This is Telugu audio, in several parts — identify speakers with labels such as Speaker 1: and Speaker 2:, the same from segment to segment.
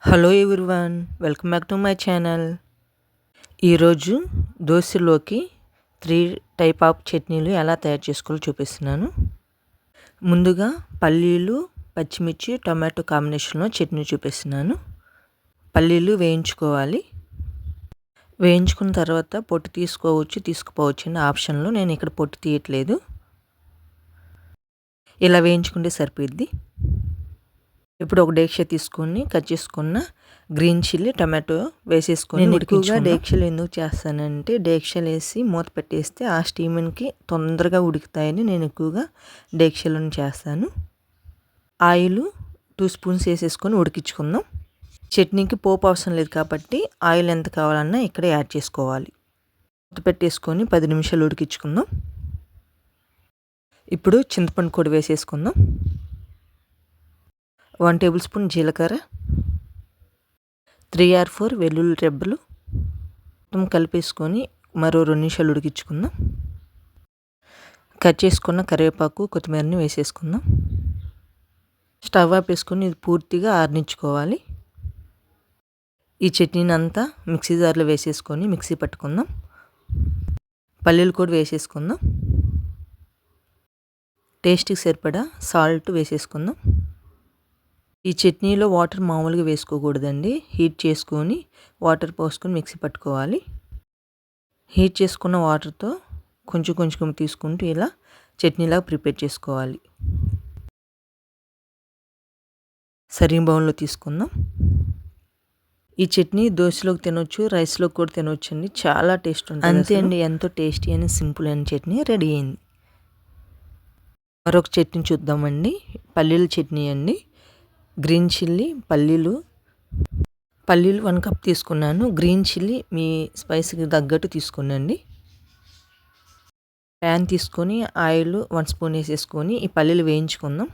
Speaker 1: Hello everyone, welcome back to my channel. ఈరోజు దోశలోకి 3 టైప్ ఆఫ్ చట్నీలు ఎలా తయారు చేసుకోవాలో చూపిస్తున్నాను. ముందుగా పల్లీలు, పచ్చిమిర్చి, టొమాటో కాంబినేషన్లో చట్నీ చూపిస్తున్నాను. పల్లీలు వేయించుకోవాలి. వేయించుకున్న తర్వాత పొట్టు తీసుకోవచ్చు, తీసుకుపోవచ్చు అండి ఆప్షన్లో. నేను ఇక్కడ పొట్టు తీయట్లేదు. ఇలా వేయించుకుంటే సరిపోద్ది. ఇప్పుడు ఒక డేక్ష తీసుకొని కట్ చేసుకున్న గ్రీన్ చిల్లీ, టమాటో వేసేసుకొని నేను ఎక్కువగా డేక్షలు ఎందుకు చేస్తానంటే డేక్షలు వేసి మూత పెట్టేస్తే ఆ స్టీమ్కి తొందరగా ఉడుకుతాయని నేను ఎక్కువగా డేక్షలను చేస్తాను. ఆయిల్ 2 స్పూన్స్ వేసేసుకొని ఉడికించుకుందాం. చట్నీకి పోపు అవసరం లేదు కాబట్టి ఆయిల్ ఎంత కావాలన్నా ఇక్కడ యాడ్ చేసుకోవాలి. మూత పెట్టేసుకొని 10 నిమిషాలు ఉడికించుకుందాం. ఇప్పుడు చింతపండు కూడా వేసేసుకుందాం. 1 టేబుల్ స్పూన్ జీలకర్ర, 3 or 4 వెల్లుల్లి రెబ్బలు మొత్తం కలిపేసుకొని మరో 2 నిమిషాలు ఉడికించుకుందాం. కట్ చేసుకున్న కరివేపాకు, కొత్తిమీరని వేసేసుకుందాం. స్టవ్ ఆపేసుకొని ఇది పూర్తిగా ఆరనించుకోవాలి. ఈ చట్నీని అంతా మిక్సీ జార్లో వేసేసుకొని మిక్సీ పట్టుకుందాం. పల్లీలు కూడా వేసేసుకుందాం. టేస్ట్కి సరిపడా సాల్ట్ వేసేసుకుందాం. ఈ చట్నీలో వాటర్ మామూలుగా వేసుకోకూడదండి. హీట్ చేసుకొని వాటర్ పోసుకొని మిక్సీ పట్టుకోవాలి. హీట్ చేసుకున్న వాటర్తో కొంచెం కొంచెం తీసుకుంటూ ఇలా చట్నీలాగా ప్రిపేర్ చేసుకోవాలి. సర్వింగ్ బౌల్లో తీసుకుందాం. ఈ చట్నీ దోశలోకి తినొచ్చు, రైస్లోకి కూడా తినొచ్చు అండి. చాలా టేస్ట్ ఉంటుంది. అంతే అండి, ఎంతో టేస్టీ అని సింపుల్ అయిన చట్నీ రెడీ అయింది. మరొక చట్నీ చూద్దామండి. పల్లీల చట్నీ అండి. గ్రీన్ చిల్లీ, పల్లీలు 1 కప్ తీసుకున్నాను. గ్రీన్ చిల్లీ మీ స్పైస్కి తగ్గట్టు తీసుకోండి. ప్యాన్ తీసుకొని ఆయిల్ 1 స్పూన్ వేసేసుకొని ఈ పల్లీలు వేయించుకుందాం.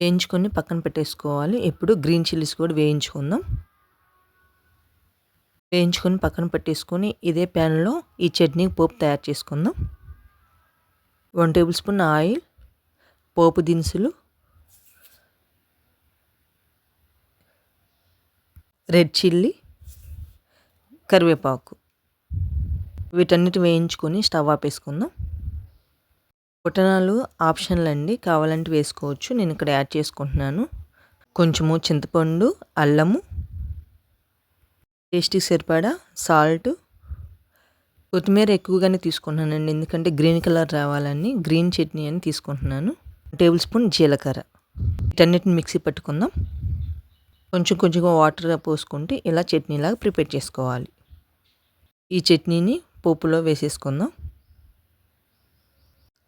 Speaker 1: వేయించుకొని పక్కన పెట్టేసుకోవాలి. ఇప్పుడు గ్రీన్ చిల్లీస్ కూడా వేయించుకుందాం. వేయించుకొని పక్కన పెట్టేసుకొని ఇదే ప్యాన్లో ఈ చట్నీ పోపు తయారు చేసుకుందాం. 1 టేబుల్ స్పూన్ ఆయిల్, పోపు దినుసులు, రెడ్ చిల్లీ, కరివేపాకు వీటన్నిటి వేయించుకొని స్టవ్ ఆపేసుకుందాం. పుట్నాలు ఆప్షనల్ అండి, కావాలంటే వేసుకోవచ్చు. నేను ఇక్కడ యాడ్ చేసుకుంటున్నాను. కొంచెము చింతపండు, అల్లము, టేస్ట్కి సరిపడా సాల్ట్, కొత్తిమీర ఎక్కువగానే తీసుకుంటున్నానండి ఎందుకంటే గ్రీన్ కలర్ రావాలని గ్రీన్ చట్నీ అని తీసుకుంటున్నాను. 1 టేబుల్ స్పూన్ జీలకర్ర. వీటన్నిటిని మిక్సీ పట్టుకుందాం. కొంచెం కొంచెంగా వాటర్ పోసుకుంటే ఇలా చట్నీలాగా ప్రిపేర్ చేసుకోవాలి. ఈ చట్నీని పోపులో వేసేసుకుందాం.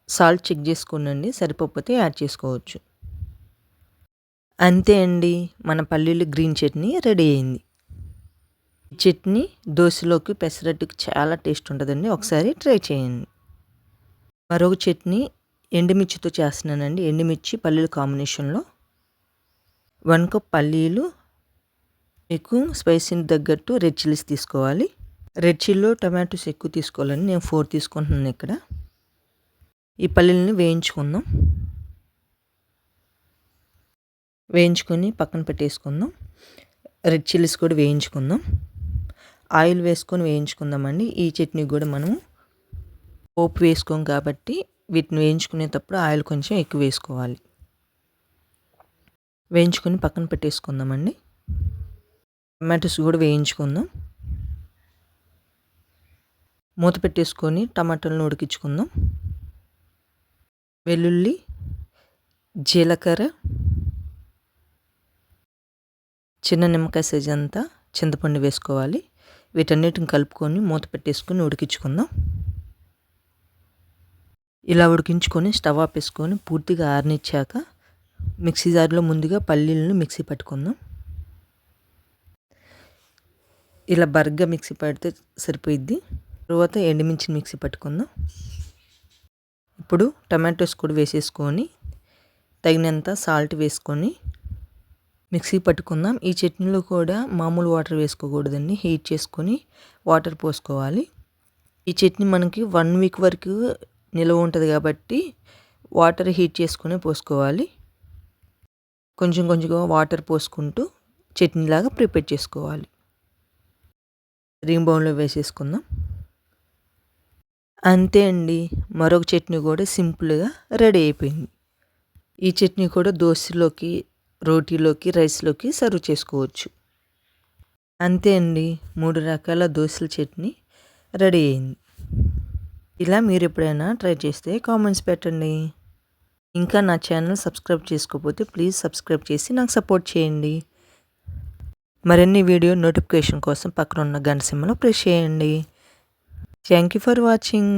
Speaker 1: సాల్ట్ చెక్ చేసుకోండి, సరిపోతే యాడ్ చేసుకోవచ్చు. అంతే అండి, మన పల్లీలు గ్రీన్ చట్నీ రెడీ అయింది. ఈ చట్నీ దోశలోకి, పెసరట్టుకి చాలా టేస్ట్ ఉంటుందండి. ఒకసారి ట్రై చేయండి. మరొక చట్నీ ఎండుమిర్చితో చేస్తున్నానండి. ఎండుమిర్చి పల్లీలు కాంబినేషన్లో 1 కప్ పల్లీలు, మీకు స్పైసీని తగ్గట్టు రెడ్ చిల్లీస్ తీసుకోవాలి. రెడ్ చిల్లీలో టమాటోస్ ఎక్కువ తీసుకోవాలని నేను 4 తీసుకుంటున్నాను ఇక్కడ. ఈ పల్లీలని వేయించుకుందాం. వేయించుకొని పక్కన పెట్టేసుకుందాం. రెడ్ చిల్లీస్ కూడా వేయించుకుందాం. ఆయిల్ వేసుకొని వేయించుకుందామండి. ఈ చట్నీ కూడా మనం పోపు వేసుకోం కాబట్టి వీటిని వేయించుకునేటప్పుడు ఆయిల్ కొంచెం ఎక్కువ వేసుకోవాలి. వేయించుకొని పక్కన పెట్టేసుకుందామండి. టమాటోస్ కూడా వేయించుకుందాం. మూత పెట్టేసుకొని టమాటాలను ఉడికించుకుందాం. వెల్లుల్లి, జీలకర్ర, చిన్న నిమ్మకాయ సైజ్ అంతా చింతపండు వేసుకోవాలి. వీటన్నిటిని కలుపుకొని మూత పెట్టేసుకొని ఉడికించుకుందాం. ఇలా ఉడికించుకొని స్టవ్ ఆపేసుకొని పూర్తిగా ఆరనిచ్చాక మిక్సీ జార్లో ముందుగా పల్లీలను మిక్సీ పట్టుకుందాం. ఇలా బరగ్గా మిక్సీ పడితే సరిపోయిద్ది. తర్వాత ఎండుమిర్చిని మిక్సీ పట్టుకుందాం. ఇప్పుడు టమాటోస్ కూడా వేసేసుకొని తగినంత సాల్ట్ వేసుకొని మిక్సీ పట్టుకుందాం. ఈ చట్నీలో కూడా మామూలు వాటర్ వేసుకోకూడదండి, హీట్ చేసుకొని వాటర్ పోసుకోవాలి. ఈ చట్నీ మనకి 1 వీక్ వరకు నిల్వ ఉంటుంది కాబట్టి వాటర్ హీట్ చేసుకొని పోసుకోవాలి. కొంచెం కొంచెంగా వాటర్ పోసుకుంటూ చట్నీలాగా ప్రిపేర్ చేసుకోవాలి. రింగ్ బౌల్‌లో వేసేసుకుందాం. అంతే అండి. మరొక చట్నీ కూడా సింపుల్‌గా రెడీ అయిపోయింది. ఈ చట్నీ కూడా దోసలోకి, రోటీలోకి, రైస్‌లోకి సర్వ్ చేసుకోవచ్చు. అంతే అండి. 3 రకాల దోసల చట్నీ రెడీ అయింది. ఇలా మీరు ఎప్పుడైనా ట్రై చేస్తే కామెంట్స్ పెట్టండి. ఇంకా నా ఛానల్ సబ్స్క్రైబ్ చేసుకోకపోతే ప్లీజ్ సబ్స్క్రైబ్ చేసి నాకు సపోర్ట్ చేయండి. మరిన్ని వీడియో నోటిఫికేషన్ కోసం పక్కన ఉన్న గంట సింబల్‌ను ప్రెస్ చేయండి. Thank you for watching.